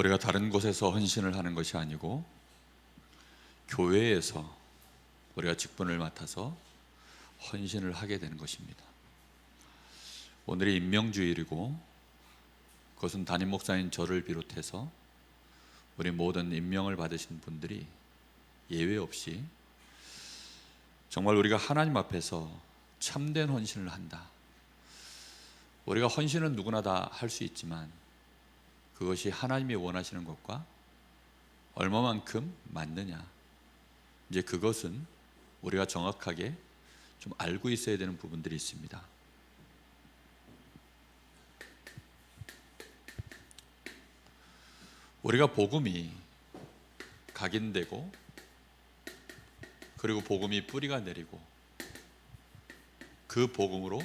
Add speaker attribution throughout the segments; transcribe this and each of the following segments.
Speaker 1: 우리가 다른 곳에서 헌신을 하는 것이 아니고 교회에서 우리가 직분을 맡아서 헌신을 하게 되는 것입니다. 오늘이 임명주일이고 그것은 담임 목사인 저를 비롯해서 우리 모든 임명을 받으신 분들이 예외 없이 정말 우리가 하나님 앞에서 참된 헌신을 한다. 우리가 헌신은 누구나 다 할 수 있지만 그것이 하나님이 원하시는 것과 얼마만큼 맞느냐, 이제 그것은 우리가 정확하게 좀 알고 있어야 되는 부분들이 있습니다. 우리가 복음이 각인되고 그리고 복음이 뿌리가 내리고 그 복음으로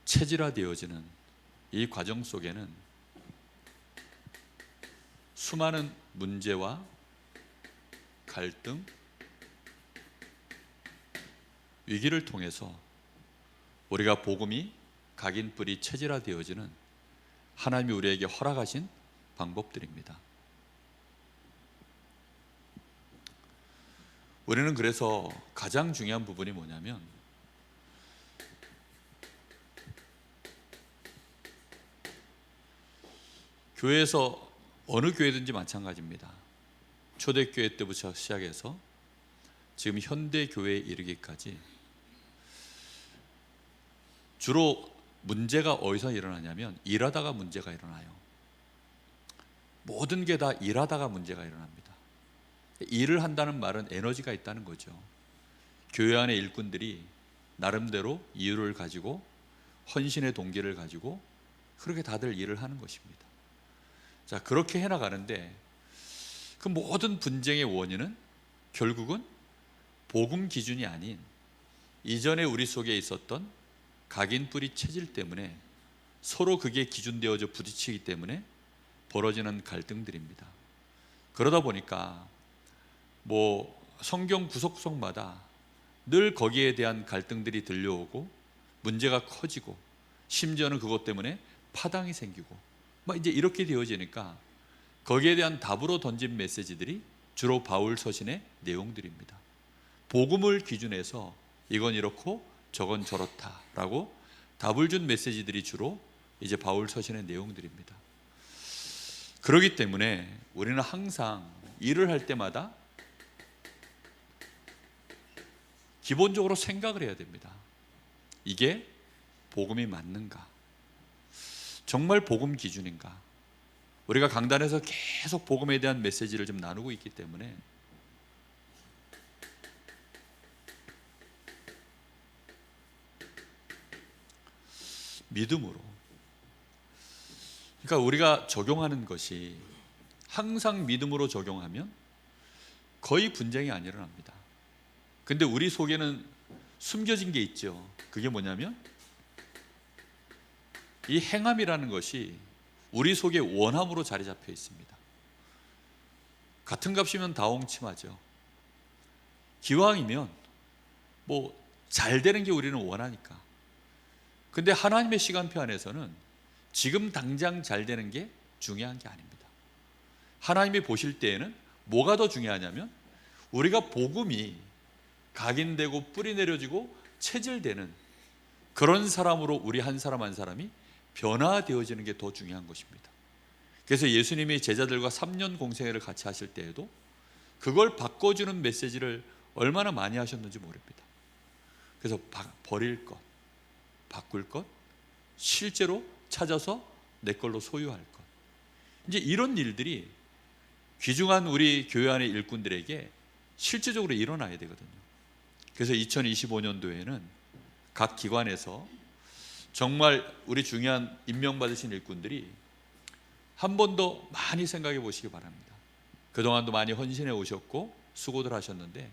Speaker 1: 체질화되어지는 이 과정 속에는 수많은 문제와 갈등, 위기를 통해서 우리가 복음이 각인 뿌리 체질화되어지는 하나님이 우리에게 허락하신 방법들입니다. 우리는 그래서 가장 중요한 부분이 뭐냐면 교회에서 어느 교회든지 마찬가지입니다. 초대교회 때부터 시작해서 지금 현대교회에 이르기까지 주로 문제가 어디서 일어나냐면 일하다가 문제가 일어나요. 모든 게 다 일하다가 문제가 일어납니다. 일을 한다는 말은 에너지가 있다는 거죠. 교회 안의 일꾼들이 나름대로 이유를 가지고 헌신의 동기를 가지고 그렇게 다들 일을 하는 것입니다. 자, 그렇게 해나가는데 그 모든 분쟁의 원인은 결국은 복음 기준이 아닌 이전에 우리 속에 있었던 각인 뿌리 체질 때문에 서로 그게 기준되어져 부딪히기 때문에 벌어지는 갈등들입니다. 그러다 보니까 성경 구석구석마다 늘 거기에 대한 갈등들이 들려오고 문제가 커지고 심지어는 그것 때문에 파당이 생기고 이제 이렇게 되어지니까 거기에 대한 답으로 던진 메시지들이 주로 바울 서신의 내용들입니다. 복음을 기준해서 이건 이렇고 저건 저렇다라고 답을 준 메시지들이 주로 이제 바울 서신의 내용들입니다. 그렇기 때문에 우리는 항상 일을 할 때마다 기본적으로 생각을 해야 됩니다. 이게 복음이 맞는가? 정말 복음 기준인가? 우리가 강단에서 계속 복음에 대한 메시지를 좀 나누고 있기 때문에 믿음으로, 그러니까 우리가 적용하는 것이 항상 믿음으로 적용하면 거의 분쟁이 안 일어납니다. 근데 우리 속에는 숨겨진 게 있죠. 그게 뭐냐면 이 행함이라는 것이 우리 속에 원함으로 자리 잡혀 있습니다. 같은 값이면 다홍침하죠. 기왕이면 잘 되는 게 우리는 원하니까. 근데 하나님의 시간표 안에서는 지금 당장 잘 되는 게 중요한 게 아닙니다. 하나님이 보실 때에는 뭐가 더 중요하냐면 우리가 복음이 각인되고 뿌리 내려지고 체질되는 그런 사람으로 우리 한 사람 한 사람이 변화되어지는 게 더 중요한 것입니다. 그래서 예수님이 제자들과 3년 공생애를 같이 하실 때에도 그걸 바꿔주는 메시지를 얼마나 많이 하셨는지 모릅니다. 그래서 버릴 것, 바꿀 것, 실제로 찾아서 내 걸로 소유할 것, 이제 이런 일들이 귀중한 우리 교회 안의 일꾼들에게 실제적으로 일어나야 되거든요. 그래서 2025년도에는 각 기관에서 정말 우리 중요한 임명받으신 일꾼들이 한 번 더 많이 생각해 보시기 바랍니다. 그동안도 많이 헌신해 오셨고 수고들 하셨는데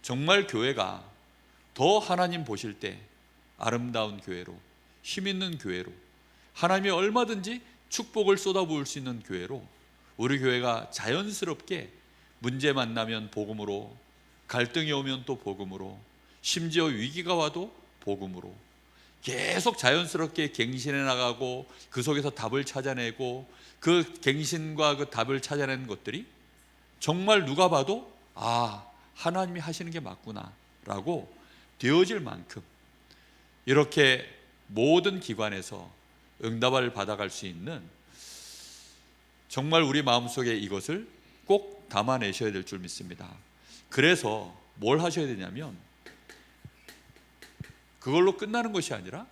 Speaker 1: 정말 교회가 더 하나님 보실 때 아름다운 교회로, 힘 있는 교회로, 하나님이 얼마든지 축복을 쏟아부을 수 있는 교회로 우리 교회가 자연스럽게 문제 만나면 복음으로, 갈등이 오면 또 복음으로, 심지어 위기가 와도 복음으로 계속 자연스럽게 갱신해 나가고 그 속에서 답을 찾아내고 그 갱신과 그 답을 찾아내는 것들이 정말 누가 봐도 하나님이 하시는 게 맞구나 라고 되어질 만큼 이렇게 모든 기관에서 응답을 받아갈 수 있는, 정말 우리 마음속에 이것을 꼭 담아내셔야 될 줄 믿습니다. 그래서 뭘 하셔야 되냐면 그걸로 끝나는 것이 아니라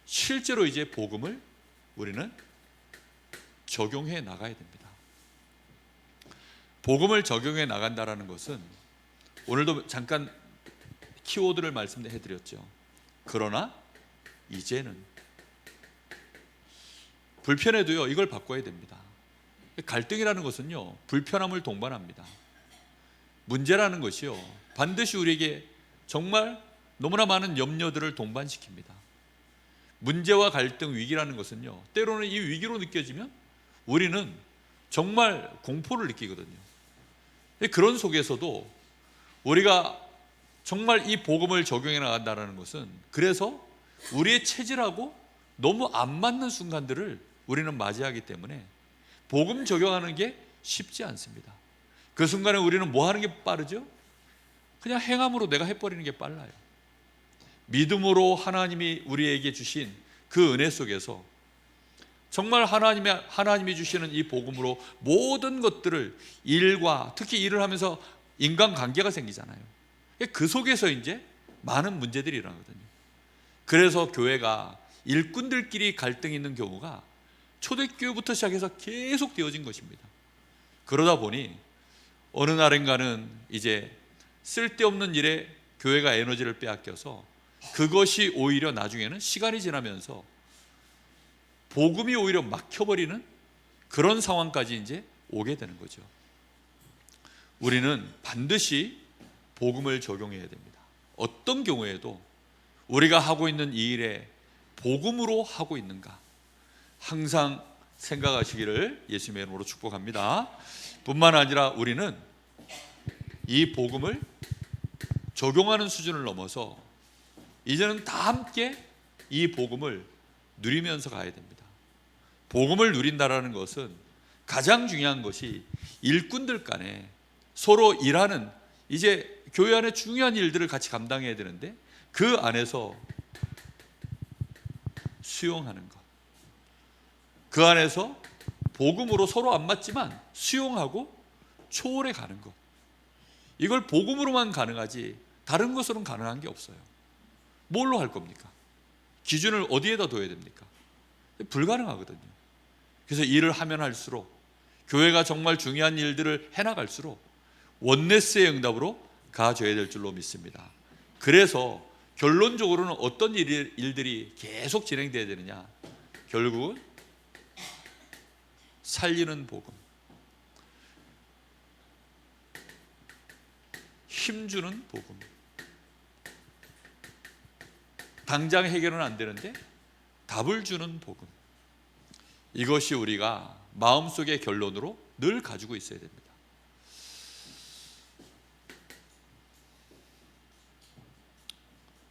Speaker 1: 실제로 이제 복음을 우리는 적용해 나가야 됩니다. 복음을 적용해 나간다라는 것은 오늘도 잠깐 키워드를 말씀해 드렸죠. 그러나 이제는 불편해도요, 이걸 바꿔야 됩니다. 갈등이라는 것은요, 불편함을 동반합니다. 문제라는 것이요, 반드시 우리에게 정말 너무나 많은 염려들을 동반시킵니다. 문제와 갈등, 위기라는 것은요, 때로는 이 위기로 느껴지면 우리는 정말 공포를 느끼거든요. 그런 속에서도 우리가 정말 이 복음을 적용해 나간다는 것은, 그래서 우리의 체질하고 너무 안 맞는 순간들을 우리는 맞이하기 때문에 복음 적용하는 게 쉽지 않습니다. 그 순간에 우리는 뭐 하는 게 빠르죠? 그냥 행함으로 내가 해버리는 게 빨라요. 믿음으로 하나님이 우리에게 주신 그 은혜 속에서 정말 하나님이 주시는 이 복음으로 모든 것들을, 일과 특히 일을 하면서 인간관계가 생기잖아요. 그 속에서 이제 많은 문제들이 일어나거든요. 그래서 교회가 일꾼들끼리 갈등이 있는 경우가 초대교회부터 시작해서 계속 되어진 것입니다. 그러다 보니 어느 날인가는 이제 쓸데없는 일에 교회가 에너지를 빼앗겨서 그것이 오히려 나중에는 시간이 지나면서 복음이 오히려 막혀버리는 그런 상황까지 이제 오게 되는 거죠. 우리는 반드시 복음을 적용해야 됩니다. 어떤 경우에도 우리가 하고 있는 이 일에 복음으로 하고 있는가 항상 생각하시기를 예수님의 이름으로 축복합니다. 뿐만 아니라 우리는 이 복음을 적용하는 수준을 넘어서 이제는 다 함께 이 복음을 누리면서 가야 됩니다. 복음을 누린다라는 것은 가장 중요한 것이 일꾼들 간에 서로 일하는, 이제 교회 안에 중요한 일들을 같이 감당해야 되는데 그 안에서 수용하는 것, 그 안에서 복음으로 서로 안 맞지만 수용하고 초월해 가는 것, 이걸 복음으로만 가능하지 다른 것으로는 가능한 게 없어요. 뭘로 할 겁니까? 기준을 어디에다 둬야 됩니까? 불가능하거든요. 그래서 일을 하면 할수록, 교회가 정말 중요한 일들을 해나갈수록 원네스의 응답으로 가져야 될 줄로 믿습니다. 그래서 결론적으로는 어떤 일들이 계속 진행돼야 되느냐, 결국은 살리는 복음, 힘주는 복음, 당장 해결은 안 되는데 답을 주는 복음, 이것이 우리가 마음속의 결론으로 늘 가지고 있어야 됩니다.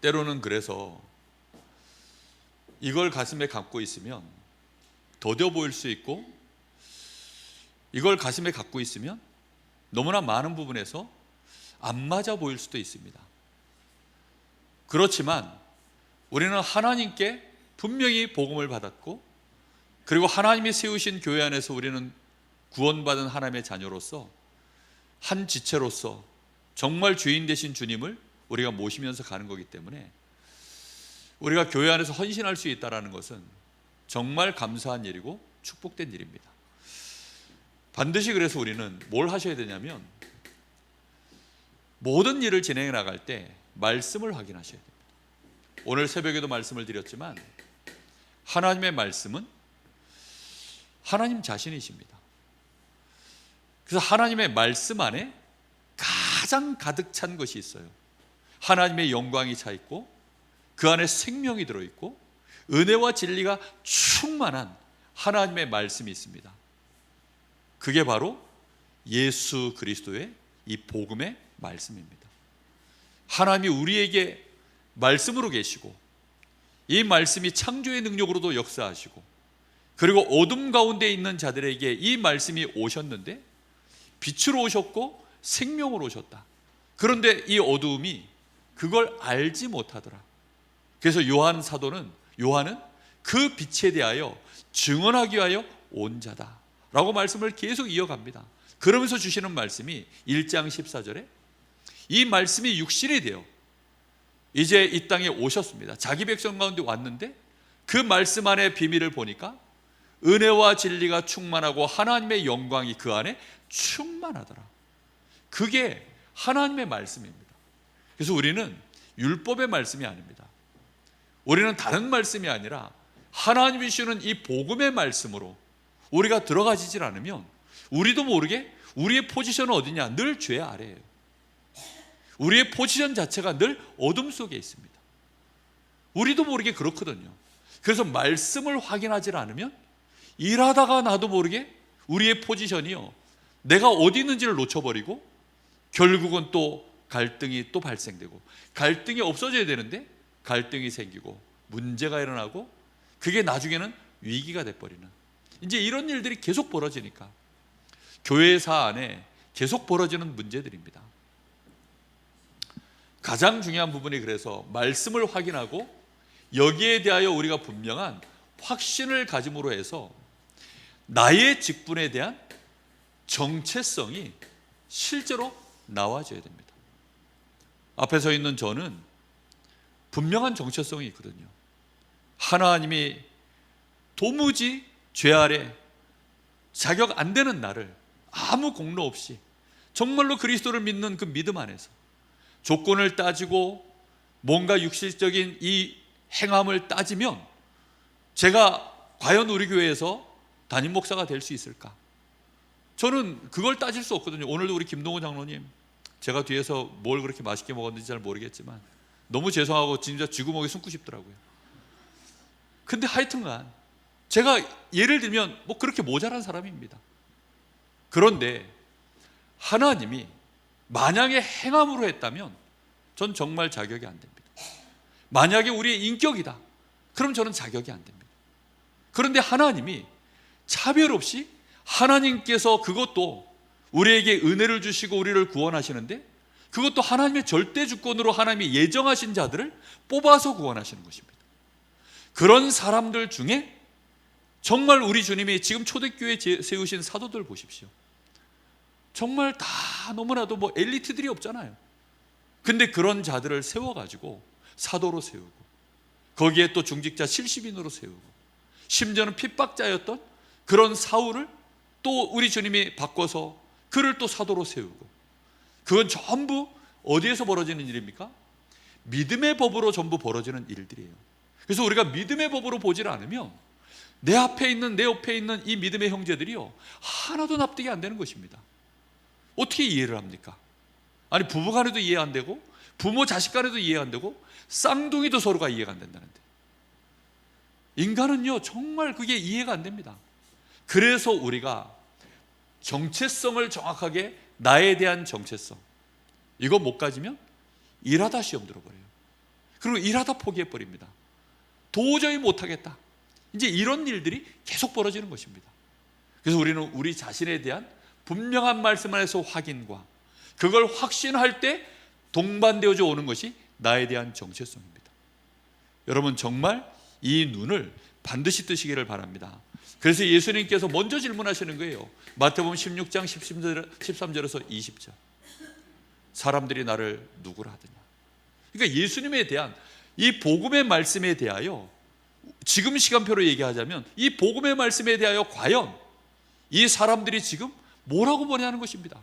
Speaker 1: 때로는 그래서 이걸 가슴에 갖고 있으면 더뎌 보일 수 있고, 이걸 가슴에 갖고 있으면 너무나 많은 부분에서 안 맞아 보일 수도 있습니다. 그렇지만 우리는 하나님께 분명히 복음을 받았고, 그리고 하나님이 세우신 교회 안에서 우리는 구원받은 하나님의 자녀로서, 한 지체로서 정말 주인 되신 주님을 우리가 모시면서 가는 거기 때문에 우리가 교회 안에서 헌신할 수 있다는 것은 정말 감사한 일이고 축복된 일입니다. 반드시 그래서 우리는 뭘 하셔야 되냐면, 모든 일을 진행해 나갈 때 말씀을 확인하셔야 됩니다. 오늘 새벽에도 말씀을 드렸지만 하나님의 말씀은 하나님 자신이십니다. 그래서 하나님의 말씀 안에 가장 가득 찬 것이 있어요. 하나님의 영광이 차 있고, 그 안에 생명이 들어있고, 은혜와 진리가 충만한 하나님의 말씀이 있습니다. 그게 바로 예수 그리스도의 이 복음의 말씀입니다. 하나님이 우리에게 말씀으로 계시고, 이 말씀이 창조의 능력으로도 역사하시고, 그리고 어둠 가운데 있는 자들에게 이 말씀이 오셨는데 빛으로 오셨고 생명으로 오셨다. 그런데 이 어두움이 그걸 알지 못하더라. 그래서 요한은 그 빛에 대하여 증언하기 위하여 온 자다 라고 말씀을 계속 이어갑니다. 그러면서 주시는 말씀이 1장 14절에 이 말씀이 육신이 되어 이제 이 땅에 오셨습니다. 자기 백성 가운데 왔는데 그 말씀 안에 비밀을 보니까 은혜와 진리가 충만하고 하나님의 영광이 그 안에 충만하더라. 그게 하나님의 말씀입니다. 그래서 우리는 율법의 말씀이 아닙니다. 우리는 다른 말씀이 아니라 하나님이 주시는 이 복음의 말씀으로 우리가 들어가지질 않으면 우리도 모르게 우리의 포지션은 어디냐? 늘 죄 아래예요. 우리의 포지션 자체가 늘 어둠 속에 있습니다. 우리도 모르게 그렇거든요. 그래서 말씀을 확인하지 않으면 일하다가 나도 모르게 우리의 포지션이요, 내가 어디 있는지를 놓쳐버리고 결국은 또 갈등이 또 발생되고, 갈등이 없어져야 되는데 갈등이 생기고 문제가 일어나고 그게 나중에는 위기가 돼버리는, 이제 이런 일들이 계속 벌어지니까 교회사 안에 계속 벌어지는 문제들입니다. 가장 중요한 부분이 그래서 말씀을 확인하고 여기에 대하여 우리가 분명한 확신을 가짐으로 해서 나의 직분에 대한 정체성이 실제로 나와줘야 됩니다. 앞에 서 있는 저는 분명한 정체성이 있거든요. 하나님이 도무지 죄 아래 자격 안 되는 나를 아무 공로 없이 정말로 그리스도를 믿는 그 믿음 안에서 조건을 따지고 뭔가 육실적인 이 행함을 따지면 제가 과연 우리 교회에서 담임 목사가 될 수 있을까? 저는 그걸 따질 수 없거든요. 오늘도 우리 김동호 장로님, 제가 뒤에서 뭘 그렇게 맛있게 먹었는지 잘 모르겠지만 너무 죄송하고 진짜 쥐구멍에 숨고 싶더라고요. 근데 하여튼간 제가 예를 들면 뭐 그렇게 모자란 사람입니다. 그런데 하나님이 만약에 행함으로 했다면 전 정말 자격이 안 됩니다. 만약에 우리의 인격이다, 그럼 저는 자격이 안 됩니다. 그런데 하나님이 차별 없이 하나님께서 그것도 우리에게 은혜를 주시고 우리를 구원하시는데 그것도 하나님의 절대 주권으로 하나님이 예정하신 자들을 뽑아서 구원하시는 것입니다. 그런 사람들 중에 정말 우리 주님이 지금 초대교회에 세우신 사도들 보십시오. 정말 다 너무나도 뭐 엘리트들이 없잖아요. 근데 그런 자들을 세워가지고 사도로 세우고 거기에 또 중직자 70인으로 세우고 심지어는 핍박자였던 그런 사울을 또 우리 주님이 바꿔서 그를 또 사도로 세우고, 그건 전부 어디에서 벌어지는 일입니까? 믿음의 법으로 전부 벌어지는 일들이에요. 그래서 우리가 믿음의 법으로 보질 않으면 내 앞에 있는 내 옆에 있는 이 믿음의 형제들이요 하나도 납득이 안 되는 것입니다. 어떻게 이해를 합니까? 아니 부부 간에도 이해 안 되고 부모 자식 간에도 이해 안 되고 쌍둥이도 서로가 이해가 안 된다는데, 인간은요 정말 그게 이해가 안 됩니다. 그래서 우리가 정체성을 정확하게, 나에 대한 정체성, 이거 못 가지면 일하다 시험 들어버려요. 그리고 일하다 포기해버립니다. 도저히 못하겠다, 이제 이런 일들이 계속 벌어지는 것입니다. 그래서 우리는 우리 자신에 대한 분명한 말씀 안에서 확인과 그걸 확신할 때 동반되어져 오는 것이 나에 대한 정체성입니다. 여러분 정말 이 눈을 반드시 뜨시기를 바랍니다. 그래서 예수님께서 먼저 질문하시는 거예요. 마태복음 16장 13절에서 20절. 사람들이 나를 누구라 하더냐. 그러니까 예수님에 대한 이 복음의 말씀에 대하여, 지금 시간표로 얘기하자면 이 복음의 말씀에 대하여 과연 이 사람들이 지금 뭐라고 보냐는 것입니다.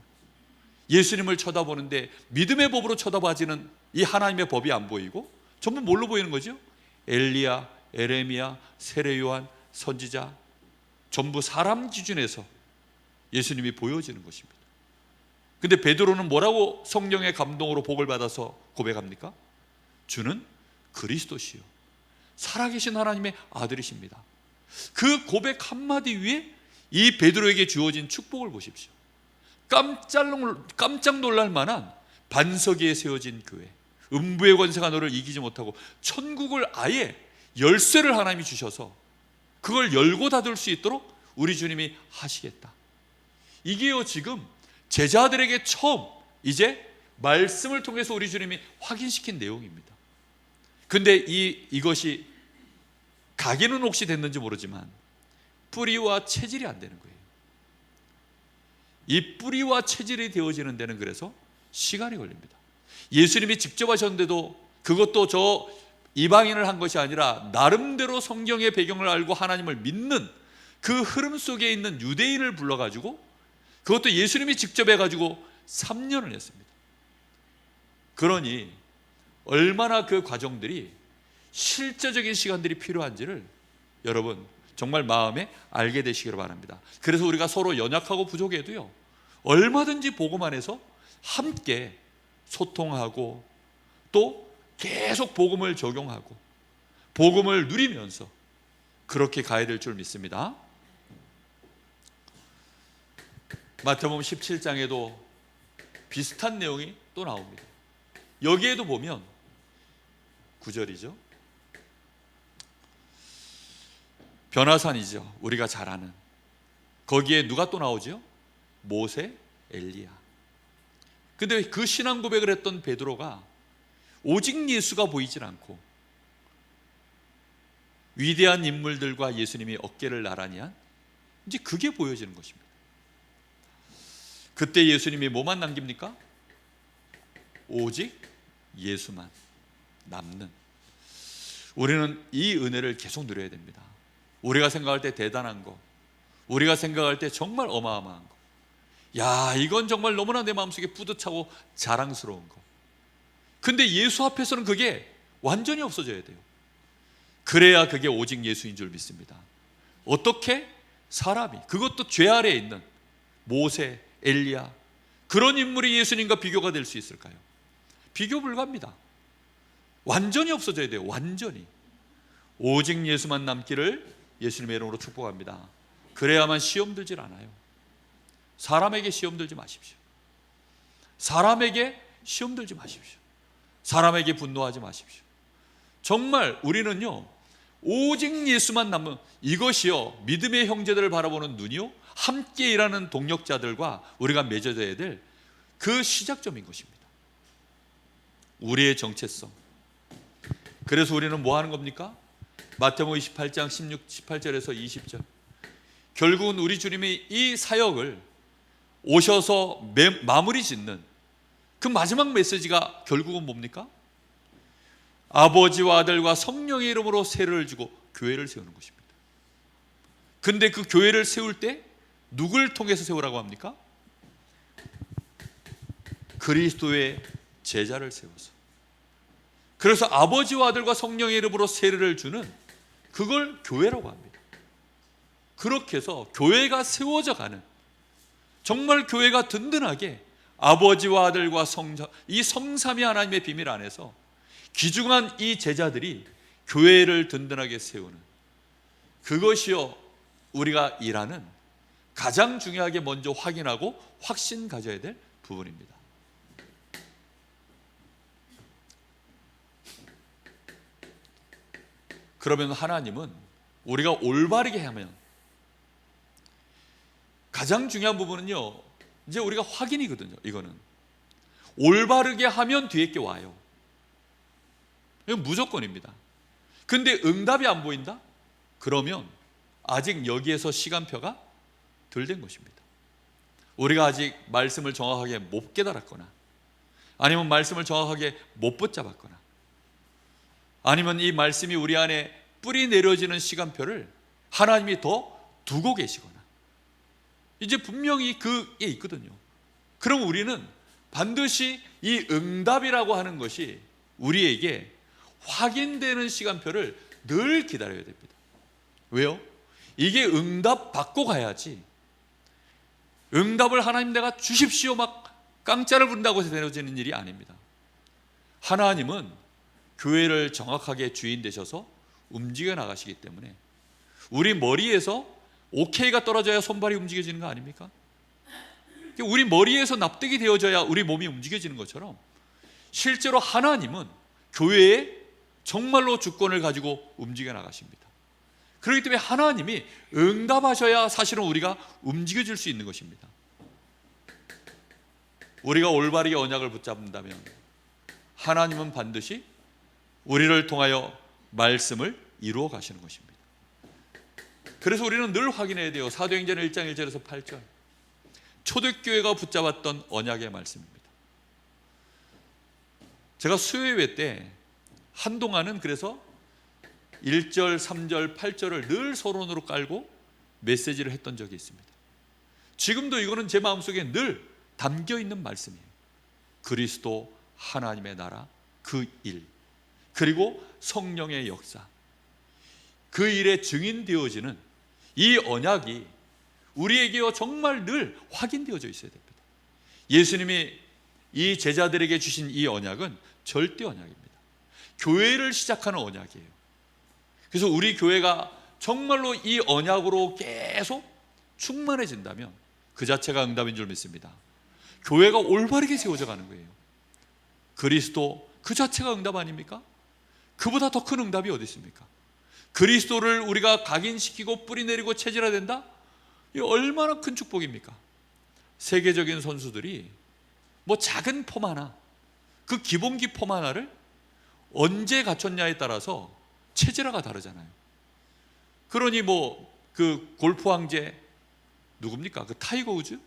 Speaker 1: 예수님을 쳐다보는데 믿음의 법으로 쳐다봐지는 이 하나님의 법이 안 보이고 전부 뭘로 보이는 거죠? 엘리야, 에레미야, 세례 요한, 선지자, 전부 사람 기준에서 예수님이 보여지는 것입니다. 근데 베드로는 뭐라고 성령의 감동으로 복을 받아서 고백합니까? 주는 그리스도시요 살아계신 하나님의 아들이십니다. 그 고백 한마디 위에 이 베드로에게 주어진 축복을 보십시오. 깜짝 놀랄 만한 반석 위에 세워진 교회, 음부의 권세가 너를 이기지 못하고 천국을 아예 열쇠를 하나님이 주셔서 그걸 열고 닫을 수 있도록 우리 주님이 하시겠다. 이게요, 지금 제자들에게 처음 이제 말씀을 통해서 우리 주님이 확인시킨 내용입니다. 근데 이것이 각인은 혹시 됐는지 모르지만 뿌리와 체질이 안 되는 거예요. 이 뿌리와 체질이 되어지는 데는 그래서 시간이 걸립니다. 예수님이 직접 하셨는데도 그것도 저 이방인을 한 것이 아니라 나름대로 성경의 배경을 알고 하나님을 믿는 그 흐름 속에 있는 유대인을 불러가지고 그것도 예수님이 직접 해가지고 3년을 했습니다. 그러니 얼마나 그 과정들이 실제적인 시간들이 필요한지를 여러분 정말 마음에 알게 되시기를 바랍니다. 그래서 우리가 서로 연약하고 부족해도요, 얼마든지 복음 안에서 함께 소통하고 또 계속 복음을 적용하고 복음을 누리면서 그렇게 가야 될 줄 믿습니다. 마태복음 17장에도 비슷한 내용이 또 나옵니다. 여기에도 보면 9절이죠. 변화산이죠. 우리가 잘 아는. 거기에 누가 또 나오죠? 모세, 엘리야. 근데 그 신앙 고백을 했던 베드로가 오직 예수가 보이질 않고 위대한 인물들과 예수님이 어깨를 나란히 한 이제 그게 보여지는 것입니다. 그때 예수님이 뭐만 남깁니까? 오직 예수만 남는. 우리는 이 은혜를 계속 누려야 됩니다. 우리가 생각할 때 대단한 거, 우리가 생각할 때 정말 어마어마한 거, 야, 이건 정말 너무나 내 마음속에 뿌듯하고 자랑스러운 거. 근데 예수 앞에서는 그게 완전히 없어져야 돼요. 그래야 그게 오직 예수인 줄 믿습니다. 어떻게? 사람이, 그것도 죄 아래에 있는 모세, 엘리야, 그런 인물이 예수님과 비교가 될 수 있을까요? 비교 불가합니다. 완전히 없어져야 돼요. 완전히. 오직 예수만 남기를 예수님의 이름으로 축복합니다. 그래야만 시험 들질 않아요. 사람에게 시험 들지 마십시오. 사람에게 시험 들지 마십시오. 사람에게 분노하지 마십시오. 정말 우리는요, 오직 예수만 남은 이것이요, 믿음의 형제들을 바라보는 눈이요, 함께 일하는 동력자들과 우리가 맺어져야 될 그 시작점인 것입니다. 우리의 정체성. 그래서 우리는 뭐 하는 겁니까? 마태복음 28장 18절에서 20절. 결국은 우리 주님이 이 사역을 오셔서 마무리 짓는 그 마지막 메시지가 결국은 뭡니까? 아버지와 아들과 성령의 이름으로 세례를 주고 교회를 세우는 것입니다. 근데 그 교회를 세울 때 누굴 통해서 세우라고 합니까? 그리스도의 제자를 세워서. 그래서 아버지와 아들과 성령의 이름으로 세례를 주는 그걸 교회라고 합니다. 그렇게 해서 교회가 세워져 가는, 정말 교회가 든든하게 아버지와 아들과 이 성삼위 하나님의 비밀 안에서 귀중한 이 제자들이 교회를 든든하게 세우는, 그것이요 우리가 일하는 가장 중요하게 먼저 확인하고 확신 가져야 될 부분입니다. 그러면 하나님은 우리가 올바르게 하면, 가장 중요한 부분은요, 이제 우리가 확인이거든요. 이거는 올바르게 하면 뒤에 게 와요. 이건 무조건입니다. 근데 응답이 안 보인다? 그러면 아직 여기에서 시간표가 덜 된 것입니다. 우리가 아직 말씀을 정확하게 못 깨달았거나, 아니면 말씀을 정확하게 못 붙잡았거나, 아니면 이 말씀이 우리 안에 뿌리 내려지는 시간표를 하나님이 더 두고 계시거나, 이제 분명히 그게 있거든요. 그럼 우리는 반드시 이 응답이라고 하는 것이 우리에게 확인되는 시간표를 늘 기다려야 됩니다. 왜요? 이게 응답 받고 가야지, 응답을 하나님 내가 주십시오 막 깡짜를 부른다고 해서 내려지는 일이 아닙니다. 하나님은 교회를 정확하게 주인 되셔서 움직여 나가시기 때문에 우리 머리에서 오케이가 떨어져야 손발이 움직여지는 거 아닙니까? 우리 머리에서 납득이 되어져야 우리 몸이 움직여지는 것처럼, 실제로 하나님은 교회에 정말로 주권을 가지고 움직여 나가십니다. 그렇기 때문에 하나님이 응답하셔야 사실은 우리가 움직여질 수 있는 것입니다. 우리가 올바르게 언약을 붙잡는다면 하나님은 반드시 우리를 통하여 말씀을 이루어 가시는 것입니다. 그래서 우리는 늘 확인해야 돼요. 사도행전 1장 1절에서 8절, 초대교회가 붙잡았던 언약의 말씀입니다. 제가 수요예배 때 한동안은 그래서 1절, 3절, 8절을 늘 서론으로 깔고 메시지를 했던 적이 있습니다. 지금도 이거는 제 마음속에 늘 담겨 있는 말씀이에요. 그리스도 하나님의 나라, 그 일, 그리고 성령의 역사, 그 일에 증인되어지는 이 언약이 우리에게 정말 늘 확인되어져 있어야 됩니다. 예수님이 이 제자들에게 주신 이 언약은 절대 언약입니다. 교회를 시작하는 언약이에요. 그래서 우리 교회가 정말로 이 언약으로 계속 충만해진다면 그 자체가 응답인 줄 믿습니다. 교회가 올바르게 세워져 가는 거예요. 그리스도 그 자체가 응답 아닙니까? 그보다 더 큰 응답이 어디 있습니까? 그리스도를 우리가 각인시키고 뿌리내리고 체질화된다? 이 얼마나 큰 축복입니까? 세계적인 선수들이 뭐 작은 폼 하나, 그 기본기 폼 하나를 언제 갖췄냐에 따라서 체질화가 다르잖아요. 그러니 뭐 그 골프 황제 누굽니까? 그 타이거 우즈?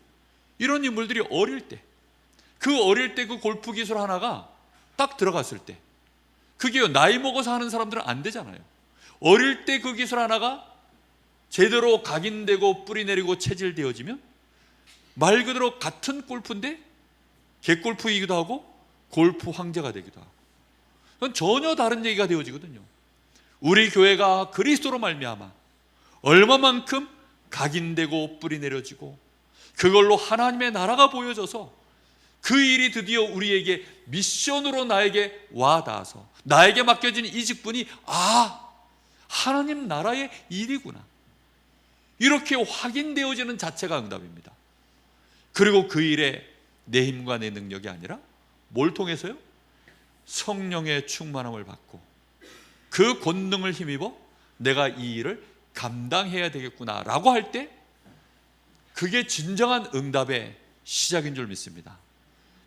Speaker 1: 이런 인물들이 어릴 때, 그 어릴 때 그 골프 기술 하나가 딱 들어갔을 때, 그게 나이 먹어서 하는 사람들은 안 되잖아요. 어릴 때 그 기술 하나가 제대로 각인되고 뿌리내리고 체질되어지면 말 그대로 같은 골프인데 개골프이기도 하고 골프 황제가 되기도 하고, 그건 전혀 다른 얘기가 되어지거든요. 우리 교회가 그리스도로 말미암아 얼마만큼 각인되고 뿌리내려지고 그걸로 하나님의 나라가 보여져서 그 일이 드디어 우리에게 미션으로 나에게 와 닿아서 나에게 맡겨진 이 직분이 하나님 나라의 일이구나, 이렇게 확인되어지는 자체가 응답입니다. 그리고 그 일에 내 힘과 내 능력이 아니라 뭘 통해서요? 성령의 충만함을 받고 그 권능을 힘입어 내가 이 일을 감당해야 되겠구나 라고 할 때, 그게 진정한 응답의 시작인 줄 믿습니다.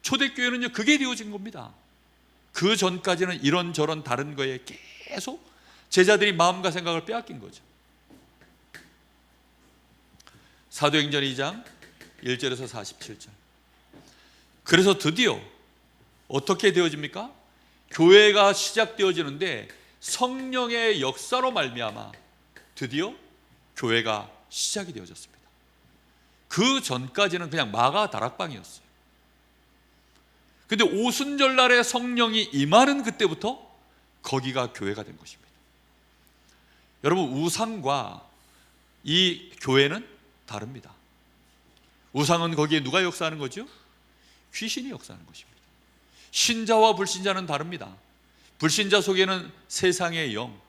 Speaker 1: 초대교회는요, 그게 되어진 겁니다. 그 전까지는 이런저런 다른 거에 계속 제자들이 마음과 생각을 빼앗긴 거죠. 사도행전 2장 1절에서 47절. 그래서 드디어 어떻게 되어집니까? 교회가 시작되어지는데 성령의 역사로 말미암아 드디어 교회가 시작이 되어졌습니다. 그 전까지는 그냥 마가 다락방이었어요. 근데 오순절날에 성령이 임하는 그때부터 거기가 교회가 된 것입니다. 여러분, 우상과 이 교회는 다릅니다. 우상은 거기에 누가 역사하는 거죠? 귀신이 역사하는 것입니다. 신자와 불신자는 다릅니다. 불신자 속에는 세상의 영,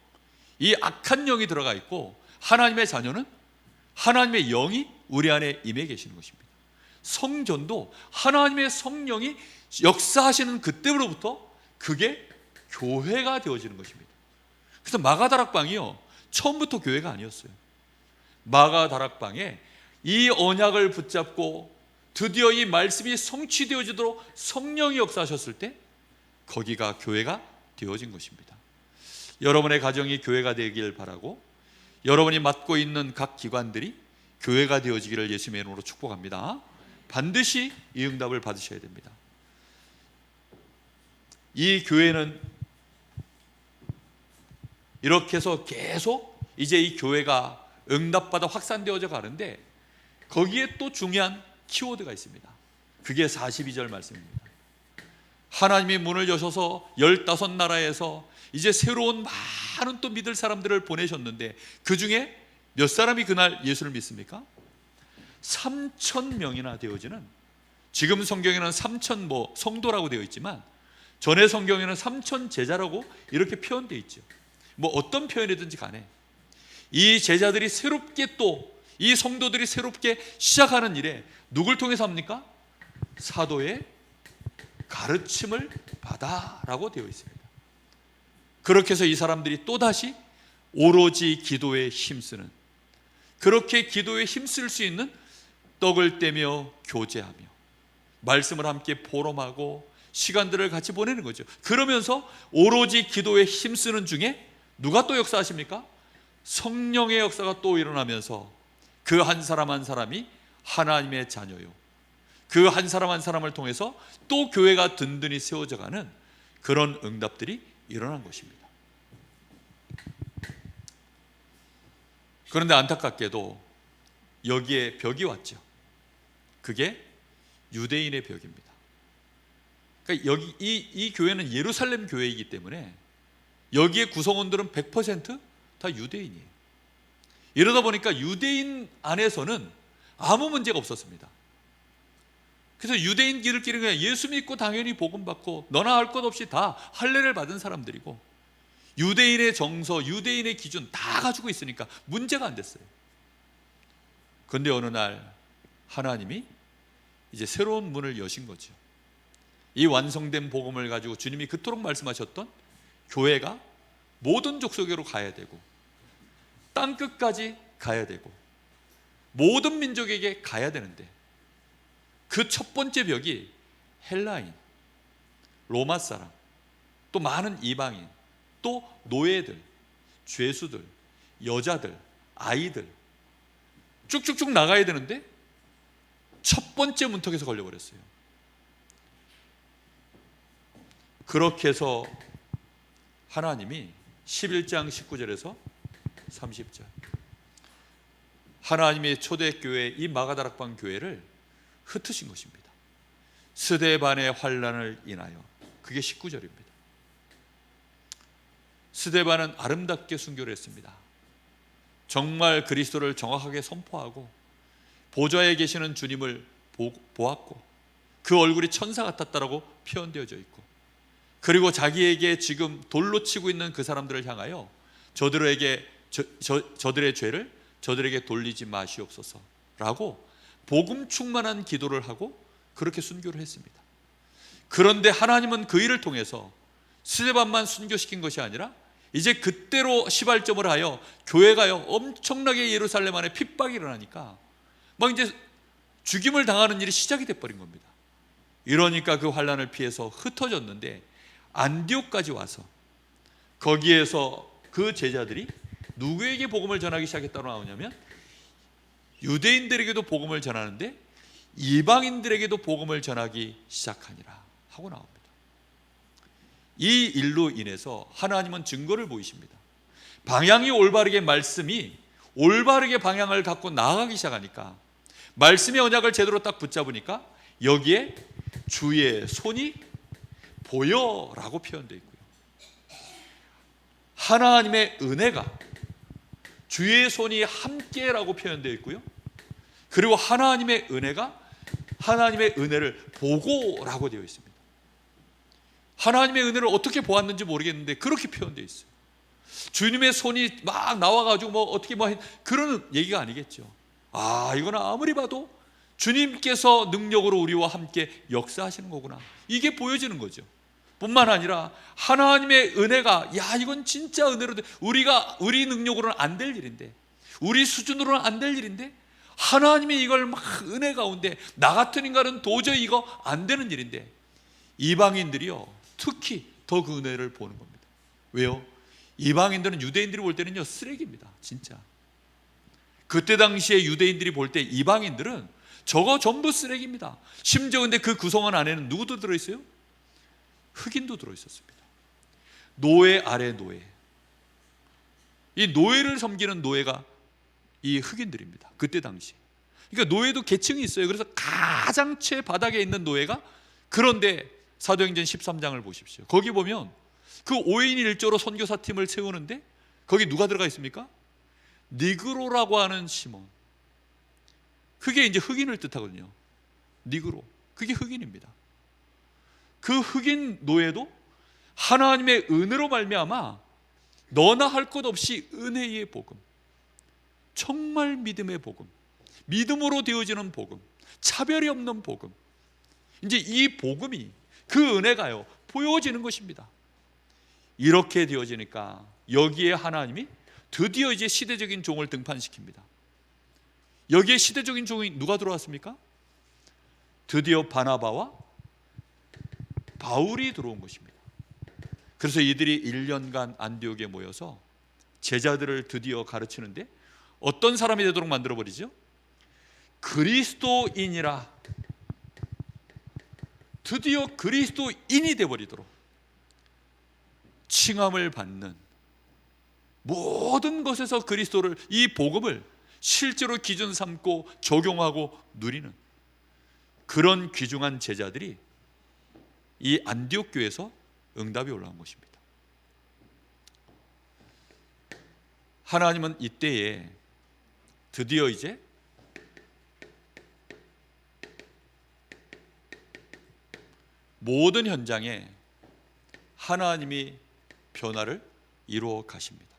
Speaker 1: 이 악한 영이 들어가 있고, 하나님의 자녀는 하나님의 영이 우리 안에 임해 계시는 것입니다. 성전도 하나님의 성령이 역사하시는 그때로부터 그게 교회가 되어지는 것입니다. 그래서 마가다락방이요, 처음부터 교회가 아니었어요. 마가다락방에 이 언약을 붙잡고 드디어 이 말씀이 성취되어지도록 성령이 역사하셨을 때 거기가 교회가 되어진 것입니다. 여러분의 가정이 교회가 되길 바라고, 여러분이 맡고 있는 각 기관들이 교회가 되어지기를 예수님의 이름으로 축복합니다. 반드시 이 응답을 받으셔야 됩니다. 이 교회는 이렇게 해서 계속 이제 이 교회가 응답받아 확산되어져 가는데, 거기에 또 중요한 키워드가 있습니다. 그게 42절 말씀입니다. 하나님이 문을 여셔서 15나라에서 이제 새로운 많은 또 믿을 사람들을 보내셨는데, 그 중에 몇 사람이 그날 예수를 믿습니까? 3,000명이나 되어지는, 지금 성경에는 3,000 성도라고 되어 있지만 전에 성경에는 3,000 제자라고 이렇게 표현되어 있죠. 뭐 어떤 표현이든지 간에 이 제자들이 새롭게, 또 이 성도들이 새롭게 시작하는 일에 누굴 통해서 합니까? 사도의 가르침을 받아라고 되어 있습니다. 그렇게 해서 이 사람들이 또다시 오로지 기도에 힘쓰는, 그렇게 기도에 힘쓸 수 있는 떡을 떼며 교제하며 말씀을 함께 포럼하고 시간들을 같이 보내는 거죠. 그러면서 오로지 기도에 힘쓰는 중에 누가 또 역사하십니까? 성령의 역사가 또 일어나면서 그 한 사람 한 사람이 하나님의 자녀요, 그 한 사람 한 사람을 통해서 또 교회가 든든히 세워져가는 그런 응답들이 일어난 것입니다. 그런데 안타깝게도 여기에 벽이 왔죠. 그게 유대인의 벽입니다. 그러니까 여기 이 교회는 예루살렘 교회이기 때문에 여기에 구성원들은 100%다 유대인이에요. 이러다 보니까 유대인 안에서는 아무 문제가 없었습니다. 그래서 유대인들끼리 그냥 예수 믿고 당연히 복음 받고 너나 할 것 없이 다 할례를 받은 사람들이고 유대인의 정서, 유대인의 기준 다 가지고 있으니까 문제가 안 됐어요. 그런데 어느 날 하나님이 이제 새로운 문을 여신 거죠. 이 완성된 복음을 가지고 주님이 그토록 말씀하셨던 교회가 모든 족속으로 가야 되고 땅끝까지 가야 되고 모든 민족에게 가야 되는데 그 첫 번째 벽이 헬라인, 로마 사람, 또 많은 이방인, 또 노예들, 죄수들, 여자들, 아이들 쭉쭉쭉 나가야 되는데 첫 번째 문턱에서 걸려버렸어요. 그렇게 해서 하나님이 11장 19절에서 30절 하나님의 초대교회 이 마가다락방 교회를 흩으신 것입니다. 스데반의 환난을 인하여. 그게 19절입니다. 스데반은 아름답게 순교를 했습니다. 정말 그리스도를 정확하게 선포하고 보좌에 계시는 주님을 보았고 그 얼굴이 천사 같았다라고 표현되어져 있고, 그리고 자기에게 지금 돌로 치고 있는 그 사람들을 향하여 저들의 죄를 저들에게 돌리지 마시옵소서라고 복음 충만한 기도를 하고 그렇게 순교를 했습니다. 그런데 하나님은 그 일을 통해서 스데반만 순교시킨 것이 아니라 이제 그때로 시발점을 하여 교회가요 엄청나게 예루살렘 안에 핍박이 일어나니까 막 이제 죽임을 당하는 일이 시작이 돼버린 겁니다. 이러니까 그 환난을 피해서 흩어졌는데 안디옥까지 와서 거기에서 그 제자들이 누구에게 복음을 전하기 시작했다고 나오냐면 유대인들에게도 복음을 전하는데 이방인들에게도 복음을 전하기 시작하니라 하고 나옵니다. 이 일로 인해서 하나님은 증거를 보이십니다. 방향이 올바르게, 말씀이 올바르게 방향을 갖고 나아가기 시작하니까, 말씀의 언약을 제대로 딱 붙잡으니까 여기에 주의 손이 보여라고 표현되어 있고요, 하나님의 은혜가 주의 손이 함께라고 표현되어 있고요, 그리고 하나님의 은혜가 하나님의 은혜를 보고라고 되어 있습니다. 하나님의 은혜를 어떻게 보았는지 모르겠는데 그렇게 표현되어 있어요. 주님의 손이 막 나와가지고 뭐 어떻게 뭐 그런 얘기가 아니겠죠. 아, 이거는 아무리 봐도 주님께서 능력으로 우리와 함께 역사하시는 거구나, 이게 보여지는 거죠. 뿐만 아니라 하나님의 은혜가, 야, 이건 진짜 은혜로 우리 능력으로는 안 될 일인데, 우리 수준으로는 안 될 일인데 하나님이 이걸 막 은혜 가운데, 나 같은 인간은 도저히 이거 안 되는 일인데 이방인들이요 특히 더 그 은혜를 보는 겁니다. 왜요? 이방인들은 유대인들이 볼 때는요 쓰레기입니다. 진짜 그때 당시에 유대인들이 볼 때 이방인들은 저거 전부 쓰레기입니다. 심지어 근데 그 구성원 안에는 누구도 들어있어요? 흑인도 들어있었습니다. 노예 아래 노예, 이 노예를 섬기는 노예가 이 흑인들입니다. 그때 당시. 그러니까 노예도 계층이 있어요. 그래서 가장 최바닥에 있는 노예가, 그런데 사도행전 13장을 보십시오. 거기 보면 그 5인 1조로 선교사 팀을 세우는데 거기 누가 들어가 있습니까? 니그로라고 하는 시몬. 그게 이제 흑인을 뜻하거든요. 니그로, 그게 흑인입니다. 그 흑인 노예도 하나님의 은혜로 말미암아 너나 할 것 없이 은혜의 복음, 정말 믿음의 복음, 믿음으로 되어지는 복음, 차별이 없는 복음, 이제 이 복음이, 그 은혜가요 보여지는 것입니다. 이렇게 되어지니까 여기에 하나님이 드디어 이제 시대적인 종을 등판시킵니다. 여기에 시대적인 종이 누가 들어왔습니까? 드디어 바나바와 바울이 들어온 것입니다. 그래서 이들이 1년간 안디옥에 모여서 제자들을 드디어 가르치는데 어떤 사람이 되도록 만들어버리죠? 그리스도인이라, 드디어 그리스도인이 되어버리도록 칭함을 받는, 모든 것에서 그리스도를, 이 복음을 실제로 기준 삼고 적용하고 누리는 그런 귀중한 제자들이 이 안디옥 교회에서 응답이 올라온 것입니다. 하나님은 이때에 드디어 이제 모든 현장에 하나님이 변화를 이루어 가십니다.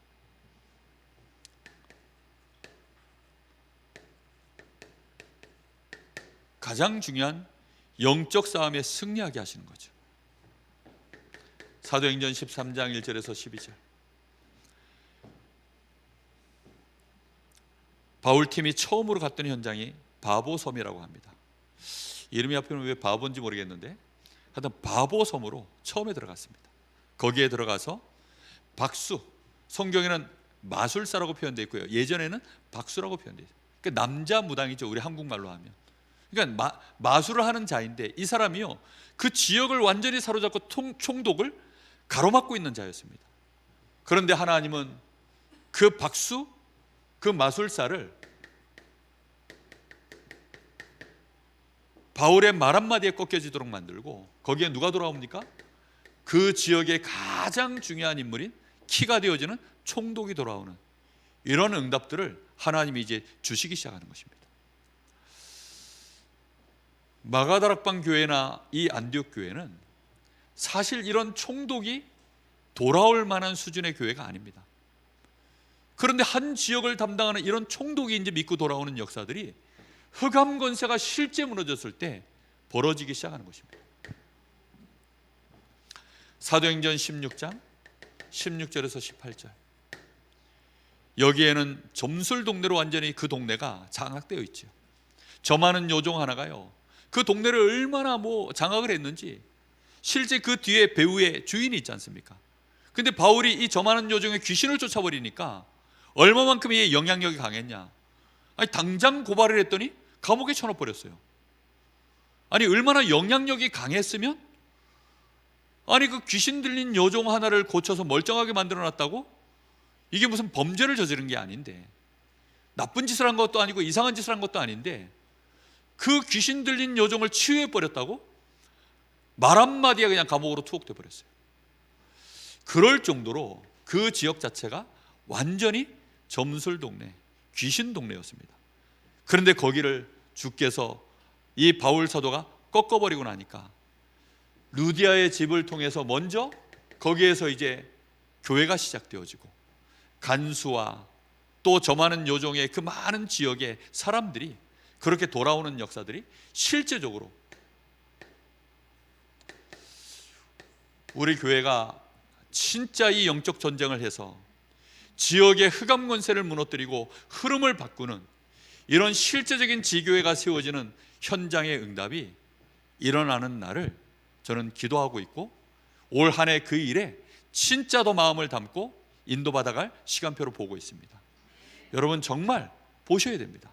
Speaker 1: 가장 중요한 영적 싸움에 승리하게 하시는 거죠. 사도행전 13장 1절에서 12절. 바울팀이 처음으로 갔던 현장이 바보섬이라고 합니다. 이름이 앞에는 왜 바보인지 모르겠는데 하여튼 바보섬으로 처음에 들어갔습니다. 거기에 들어가서 박수, 성경에는 마술사라고 표현되어 있고요, 예전에는 박수라고 표현되어 있어요. 그러니까 남자 무당이죠, 우리 한국말로 하면. 그러니까 마술을 하는 자인데 이 사람이요, 그 지역을 완전히 사로잡고 총독을 가로막고 있는 자였습니다. 그런데 하나님은 그 박수, 그 마술사를 바울의 말 한마디에 꺾여지도록 만들고, 거기에 누가 돌아옵니까? 그 지역의 가장 중요한 인물인 키가 되어지는 총독이 돌아오는 이런 응답들을 하나님이 이제 주시기 시작하는 것입니다. 마가다락방 교회나 이 안디옥 교회는 사실 이런 총독이 돌아올 만한 수준의 교회가 아닙니다. 그런데 한 지역을 담당하는 이런 총독이 이제 믿고 돌아오는 역사들이 흑암 권세가 실제 무너졌을 때 벌어지기 시작하는 것입니다. 사도행전 16장 16절에서 18절. 여기에는 점술 동네로 완전히 그 동네가 장악되어 있죠. 저 많은 요종 하나가요, 그 동네를 얼마나 장악을 했는지 실제 그 뒤에 배후에 주인이 있지 않습니까? 근데 바울이 이 저 많은 요종의 귀신을 쫓아버리니까 얼마만큼 이 영향력이 강했냐? 아니, 당장 고발을 했더니 감옥에 쳐넣어버렸어요. 아니, 얼마나 영향력이 강했으면, 아니 그 귀신 들린 요종 하나를 고쳐서 멀쩡하게 만들어놨다고? 이게 무슨 범죄를 저지른 게 아닌데, 나쁜 짓을 한 것도 아니고 이상한 짓을 한 것도 아닌데 그 귀신 들린 요종을 치유해버렸다고? 말 한마디에 그냥 감옥으로 투옥돼 버렸어요. 그럴 정도로 그 지역 자체가 완전히 점술 동네, 귀신 동네였습니다. 그런데 거기를 주께서 이 바울 사도가 꺾어버리고 나니까 루디아의 집을 통해서 먼저 거기에서 이제 교회가 시작되어지고, 간수와 또 저 많은 요종의 그 많은 지역의 사람들이 그렇게 돌아오는 역사들이 실제적으로 우리 교회가 진짜 이 영적 전쟁을 해서 지역의 흑암 권세를 무너뜨리고 흐름을 바꾸는 이런 실제적인 지교회가 세워지는 현장의 응답이 일어나는 날을 저는 기도하고 있고, 올 한 해 그 일에 진짜 더 마음을 담고 인도받아갈 시간표로 보고 있습니다. 여러분 정말 보셔야 됩니다.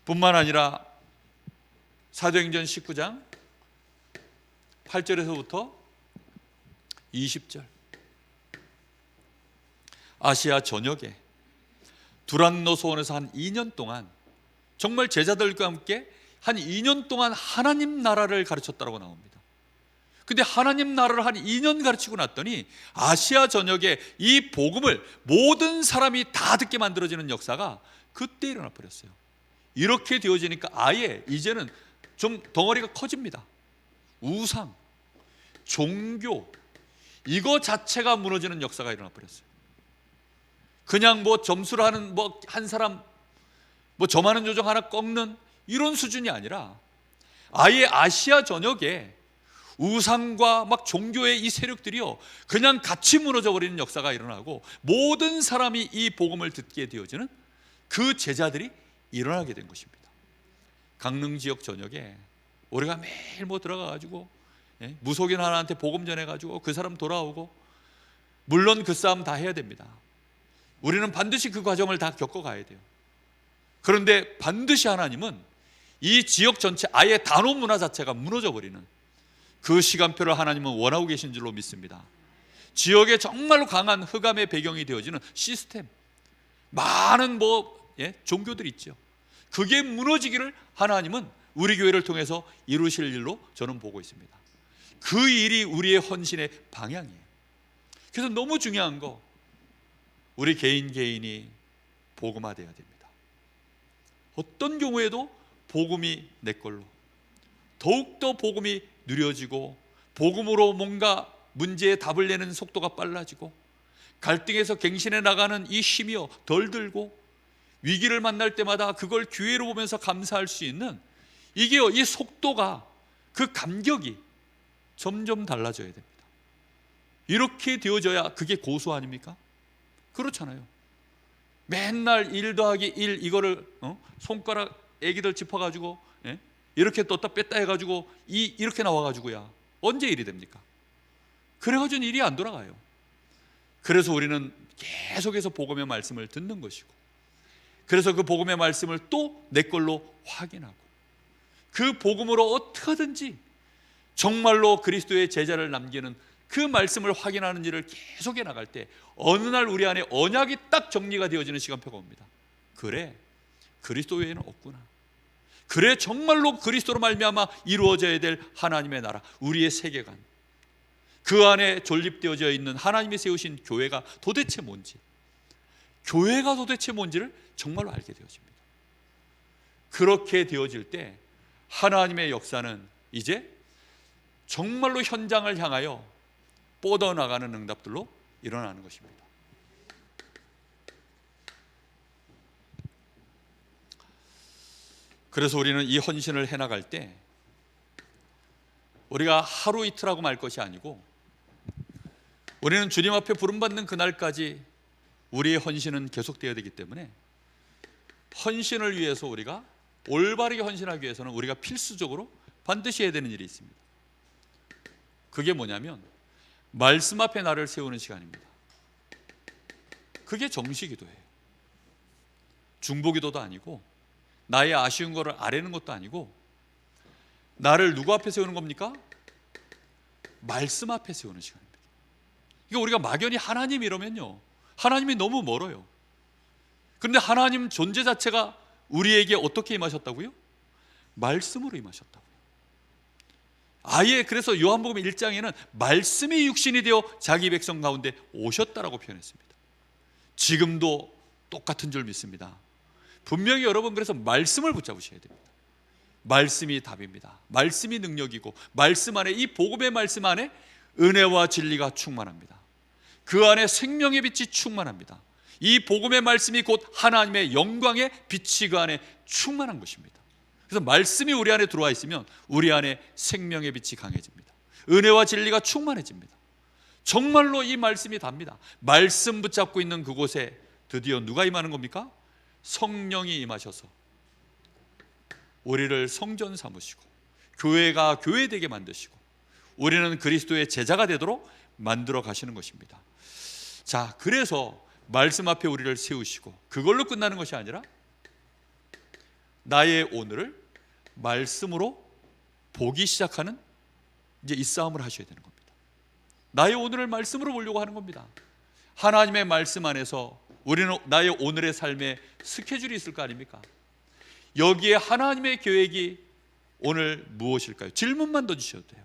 Speaker 1: 뿐만 아니라 사도행전 19장 8절에서부터 20절, 아시아 전역에 두란노 소원에서 한 2년 동안 정말 제자들과 함께 한 2년 동안 하나님 나라를 가르쳤다고 나옵니다. 근데 하나님 나라를 한 2년 가르치고 났더니 아시아 전역에 이 복음을 모든 사람이 다 듣게 만들어지는 역사가 그때 일어나 버렸어요. 이렇게 되어지니까 아예 이제는 좀 덩어리가 커집니다. 우상, 종교, 이거 자체가 무너지는 역사가 일어나 버렸어요. 그냥 점수를 하는 한 사람 저 많은 요정 하나 꺾는 이런 수준이 아니라 아예 아시아 전역에 우상과 막 종교의 이 세력들이요 그냥 같이 무너져 버리는 역사가 일어나고, 모든 사람이 이 복음을 듣게 되어지는 그 제자들이 일어나게 된 것입니다. 강릉 지역 전역에 우리가 매일 뭐 들어가가지고 무속인 하나한테 복음 전해가지고 그 사람 돌아오고, 물론 그 싸움 다 해야 됩니다. 우리는 반드시 그 과정을 다 겪어가야 돼요. 그런데 반드시 하나님은 이 지역 전체 아예 단원 문화 자체가 무너져 버리는 그 시간표를 하나님은 원하고 계신 줄로 믿습니다. 지역에 정말로 강한 흑암의 배경이 되어지는 시스템, 많은 종교들이 있죠. 그게 무너지기를 하나님은 우리 교회를 통해서 이루실 일로 저는 보고 있습니다. 그 일이 우리의 헌신의 방향이에요. 그래서 너무 중요한 거, 우리 개인이 복음화되어야 됩니다. 어떤 경우에도 복음이 내 걸로, 더욱더 복음이 누려지고, 복음으로 뭔가 문제에 답을 내는 속도가 빨라지고, 갈등에서 갱신해 나가는 이 힘이요 덜 들고, 위기를 만날 때마다 그걸 기회로 보면서 감사할 수 있는 이게요, 이 속도가, 그 감격이 점점 달라져야 됩니다. 이렇게 되어져야 그게 고수 아닙니까? 그렇잖아요. 맨날 1 더하기 1 이거를 손가락 애기들 짚어가지고 이렇게 떴다 뺐다 해가지고 이렇게 나와가지고야 언제 일이 됩니까? 그래가지고는 일이 안 돌아가요. 그래서 우리는 계속해서 복음의 말씀을 듣는 것이고, 그래서 그 복음의 말씀을 또 내 걸로 확인하고, 그 복음으로 어떻게든지 정말로 그리스도의 제자를 남기는 그 말씀을 확인하는 일을 계속해 나갈 때 어느 날 우리 안에 언약이 딱 정리가 되어지는 시간표가 옵니다. 그래, 그리스도 외에는 없구나. 그래, 정말로 그리스도로 말미암아 이루어져야 될 하나님의 나라, 우리의 세계관, 그 안에 존립되어져 있는 하나님이 세우신 교회가 도대체 뭔지, 교회가 도대체 뭔지를 정말로 알게 되어집니다. 그렇게 되어질 때 하나님의 역사는 이제 정말로 현장을 향하여 뻗어나가는 응답들로 일어나는 것입니다. 그래서 우리는 이 헌신을 해나갈 때 우리가 하루 이틀하고 말 것이 아니고, 우리는 주님 앞에 부름받는 그날까지 우리의 헌신은 계속되어야 되기 때문에, 헌신을 위해서 우리가 올바르게 헌신하기 위해서는 우리가 필수적으로 반드시 해야 되는 일이 있습니다. 그게 뭐냐면 말씀 앞에 나를 세우는 시간입니다. 그게 정시기도예요. 중보기도도 아니고, 나의 아쉬운 거를 아뢰는 것도 아니고, 나를 누구 앞에 세우는 겁니까? 말씀 앞에 세우는 시간입니다. 이거 우리가 막연히 하나님 이러면요, 하나님이 너무 멀어요. 그런데 하나님 존재 자체가 우리에게 어떻게 임하셨다고요? 말씀으로 임하셨다고요. 아예 그래서 요한복음 1장에는 말씀이 육신이 되어 자기 백성 가운데 오셨다라고 표현했습니다. 지금도 똑같은 줄 믿습니다. 분명히 여러분, 그래서 말씀을 붙잡으셔야 됩니다. 말씀이 답입니다. 말씀이 능력이고, 말씀 안에, 이 복음의 말씀 안에 은혜와 진리가 충만합니다. 그 안에 생명의 빛이 충만합니다. 이 복음의 말씀이 곧 하나님의 영광의 빛이 그 안에 충만한 것입니다. 그래서 말씀이 우리 안에 들어와 있으면 우리 안에 생명의 빛이 강해집니다. 은혜와 진리가 충만해집니다. 정말로 이 말씀이 답니다. 말씀 붙잡고 있는 그곳에 드디어 누가 임하는 겁니까? 성령이 임하셔서 우리를 성전 삼으시고, 교회가 교회되게 만드시고, 우리는 그리스도의 제자가 되도록 만들어 가시는 것입니다. 자, 그래서 말씀 앞에 우리를 세우시고, 그걸로 끝나는 것이 아니라 나의 오늘을 말씀으로 보기 시작하는 이제 이 싸움을 하셔야 되는 겁니다. 나의 오늘을 말씀으로 보려고 하는 겁니다. 하나님의 말씀 안에서 우리는 나의 오늘의 삶에 스케줄이 있을 거 아닙니까? 여기에 하나님의 계획이 오늘 무엇일까요? 질문만 던지셔도 돼요.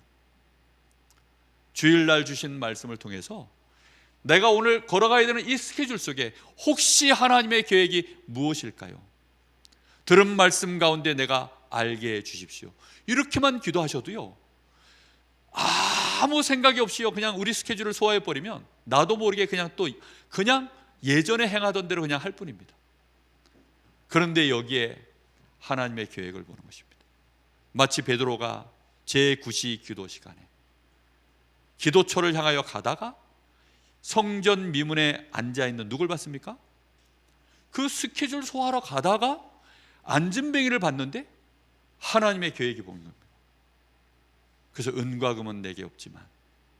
Speaker 1: 주일날 주신 말씀을 통해서 내가 오늘 걸어가야 되는 이 스케줄 속에 혹시 하나님의 계획이 무엇일까요? 들은 말씀 가운데 내가 알게 해 주십시오. 이렇게만 기도하셔도요, 아무 생각이 없이요, 그냥 우리 스케줄을 소화해 버리면 나도 모르게 그냥 예전에 행하던 대로 그냥 할 뿐입니다. 그런데 여기에 하나님의 계획을 보는 것입니다. 마치 베드로가 제9시 기도 시간에 기도처를 향하여 가다가 성전 미문에 앉아있는 누굴 봤습니까? 그 스케줄 소화하러 가다가 안진뱅이를 봤는데 하나님의 계획이 보인 겁니다. 그래서 은과 금은 내게 없지만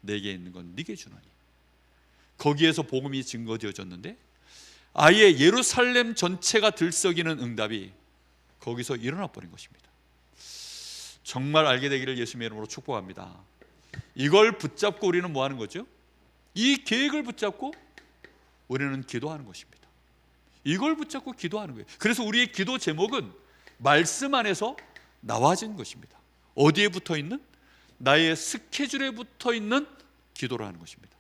Speaker 1: 내게 있는 건 네게 주노니. 거기에서 복음이 증거되어졌는데 아예 예루살렘 전체가 들썩이는 응답이 거기서 일어나 버린 것입니다. 정말 알게 되기를 예수님의 이름으로 축복합니다. 이걸 붙잡고 우리는 뭐 하는 거죠? 이 계획을 붙잡고 우리는 기도하는 것입니다. 이걸 붙잡고 기도하는 거예요. 그래서 우리의 기도 제목은 말씀 안에서 나와진 것입니다. 어디에 붙어 있는? 나의 스케줄에 붙어 있는 기도를 하는 것입니다.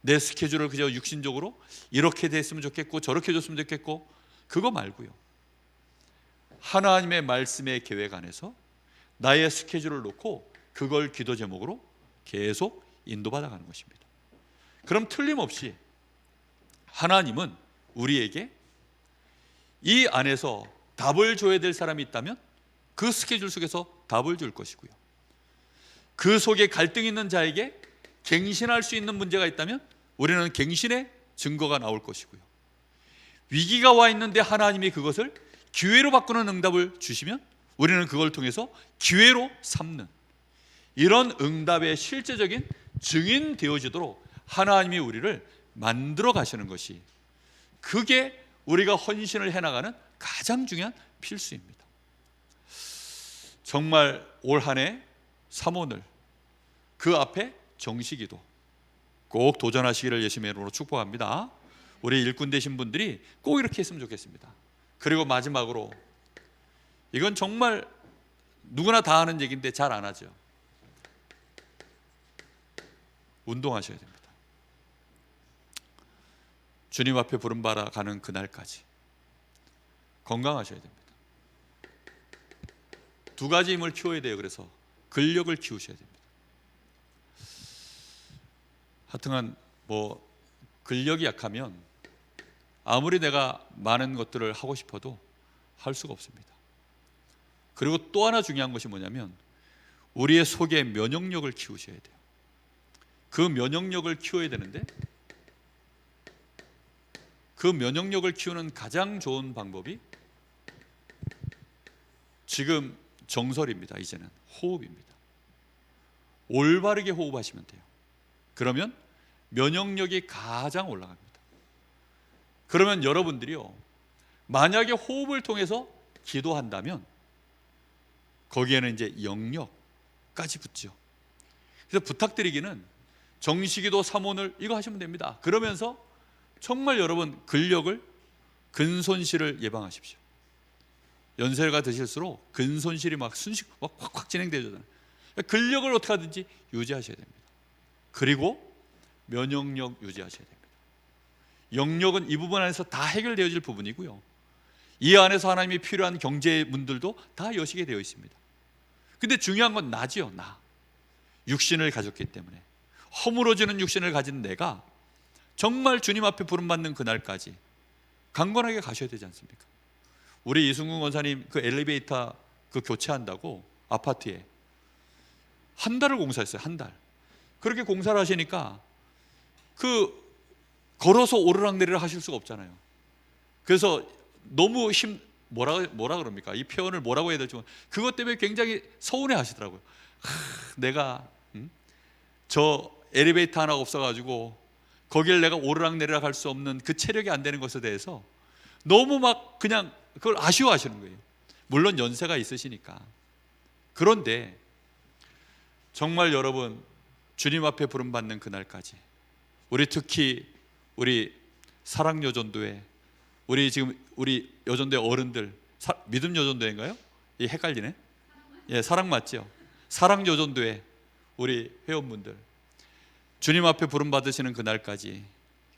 Speaker 1: 내 스케줄을 그저 육신적으로 이렇게 됐으면 좋겠고 저렇게 해줬으면 좋겠고 그거 말고요, 하나님의 말씀의 계획 안에서 나의 스케줄을 놓고 그걸 기도 제목으로 계속 인도받아 가는 것입니다. 그럼 틀림없이 하나님은 우리에게 이 안에서 답을 줘야 될 사람이 있다면 그 스케줄 속에서 답을 줄 것이고요, 그 속에 갈등이 있는 자에게 갱신할 수 있는 문제가 있다면 우리는 갱신의 증거가 나올 것이고요, 위기가 와 있는데 하나님이 그것을 기회로 바꾸는 응답을 주시면 우리는 그걸 통해서 기회로 삼는, 이런 응답의 실제적인 증인 되어지도록 하나님이 우리를 만들어 가시는 것이, 그게 우리가 헌신을 해나가는 가장 중요한 필수입니다. 정말 올 한 해 삼원을 그 앞에 정식기도 꼭 도전하시기를 예수님의 이름으로 축복합니다. 우리 일꾼 되신 분들이 꼭 이렇게 했으면 좋겠습니다. 그리고 마지막으로, 이건 정말 누구나 다 하는 얘기인데 잘 안 하죠. 운동하셔야 됩니다. 주님 앞에 부름받아 가는 그날까지 건강하셔야 됩니다. 두 가지 힘을 키워야 돼요. 그래서 근력을 키우셔야 됩니다. 하여튼간 뭐 근력이 약하면 아무리 내가 많은 것들을 하고 싶어도 할 수가 없습니다. 그리고 또 하나 중요한 것이 뭐냐면 우리의 속에 면역력을 키우셔야 돼요. 그 면역력을 키워야 되는데 그 면역력을 키우는 가장 좋은 방법이 지금 정설입니다. 이제는 호흡입니다. 올바르게 호흡하시면 돼요. 그러면 면역력이 가장 올라갑니다. 그러면 여러분들이요, 만약에 호흡을 통해서 기도한다면 거기에는 이제 영역까지 붙죠. 그래서 부탁드리기는 정식기도 삼원을 이거 하시면 됩니다. 그러면서 정말 여러분 근손실을 예방하십시오. 연세가 드실수록 근손실이 막 확 진행되잖아요. 근력을 어떻게 하든지 유지하셔야 됩니다. 그리고 면역력 유지하셔야 됩니다. 영역은 이 부분 안에서 다 해결되어질 부분이고요, 이 안에서 하나님이 필요한 경제 문들도 다 여시게 되어 있습니다. 근데 중요한 건 나지요. 나 육신을 가졌기 때문에 허물어지는 육신을 가진 내가 정말 주님 앞에 부름받는 그날까지 강건하게 가셔야 되지 않습니까? 우리 이승훈 권사님 그 엘리베이터 그 교체한다고 아파트에 한 달을 공사했어요. 한 달. 그렇게 공사를 하시니까 그 걸어서 오르락내리락 하실 수가 없잖아요. 그래서 너무 뭐라 그럽니까? 이 표현을 뭐라고 해야 될지 그것 때문에 굉장히 서운해 하시더라고요. 내가 저 엘리베이터 하나 없어가지고 거길 내가 오르락내리락 할 수 없는 그 체력이 안 되는 것에 대해서 너무 막 그냥 그걸 아쉬워하시는 거예요. 물론 연세가 있으시니까. 그런데 정말 여러분, 주님 앞에 부름받는 그날까지 우리 특히 우리 사랑여전도회, 우리 여전도회 어른들, 믿음 여전도회인가요? 이 헷갈리네. 예, 사랑 맞죠? 사랑여전도회 우리 회원분들, 주님 앞에 부름받으시는 그날까지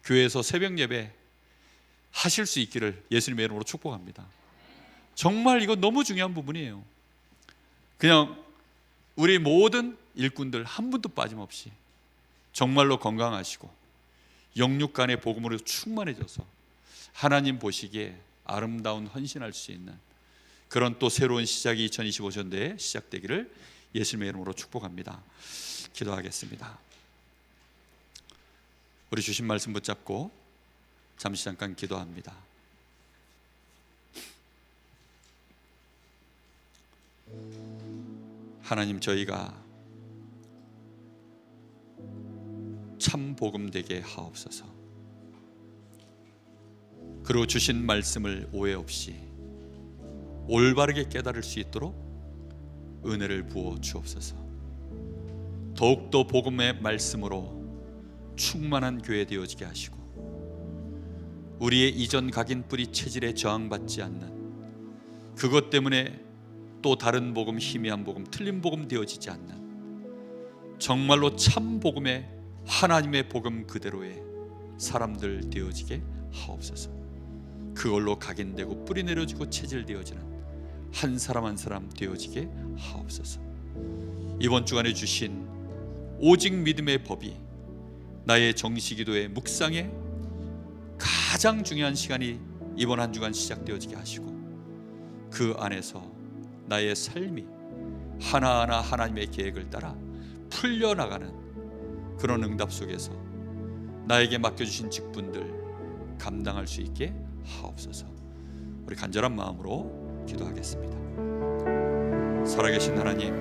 Speaker 1: 교회에서 새벽 예배 하실 수 있기를 예수님의 이름으로 축복합니다. 정말 이거 너무 중요한 부분이에요. 그냥 우리 모든 일꾼들 한 분도 빠짐없이 정말로 건강하시고 영육 간의 복음으로 충만해져서 하나님 보시기에 아름다운 헌신할 수 있는 그런 또 새로운 시작이 2025년도에 시작되기를 예수님의 이름으로 축복합니다. 기도하겠습니다. 우리 주신 말씀 붙잡고 잠시 잠깐 기도합니다. 하나님, 저희가 참 복음 되게 하옵소서. 그리고 주신 말씀을 오해 없이 올바르게 깨달을 수 있도록 은혜를 부어 주옵소서. 더욱더 복음의 말씀으로 충만한 교회 되어지게 하시고 우리의 이전 각인 뿌리 체질에 저항받지 않는, 그것 때문에 또 다른 복음, 희미한 복음, 틀린 복음 되어지지 않는 정말로 참 복음의 하나님의 복음 그대로의 사람들 되어지게 하옵소서. 그걸로 각인되고 뿌리 내려지고 체질되어지는 한 사람 한 사람 되어지게 하옵소서. 이번 주간에 주신 오직 믿음의 법이 나의 정시기도의 묵상의 가장 중요한 시간이 이번 한 주간 시작되어지게 하시고 그 안에서 나의 삶이 하나하나 하나님의 계획을 따라 풀려나가는 그런 응답 속에서 나에게 맡겨주신 직분들 감당할 수 있게 하옵소서. 우리 간절한 마음으로 기도하겠습니다. 살아계신 하나님,